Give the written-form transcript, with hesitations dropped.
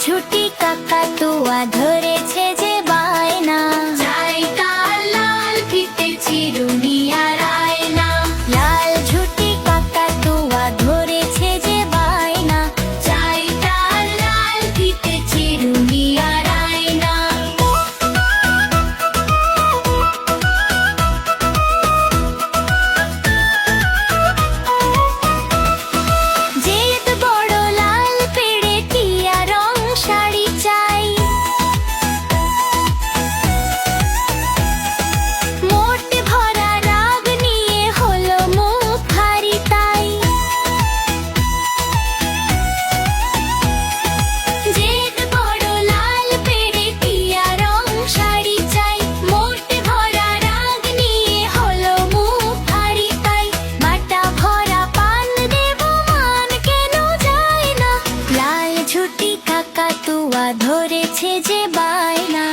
ঝুটি কাকাতুয়া ধরেছে যে বায়না, চাই তার লাল ফিতে চিরুনি আর আয়না। লাল ঝুটি কাকাতুয়া ধরেছে যে বায়না, চাই তার লাল ফিতে চিরুনি আর আয়না। জেদ বড় লাল পেড়ে টিয়া রং শাড়ি চাই, মোট ভরা রাগ নিয়ে হলো মুখ ভারী তাই। জেদ বড় লাল পেড়ে টিয়া রং শাড়ি চাই, মোট ভরা রাগ নিয়ে হলো মুখ ভারী তাই। বাটা ভরা পান দেব মান কেন যায় না, লাল ঝুটি কাকাতুয়া ধরেছে যে বায়না।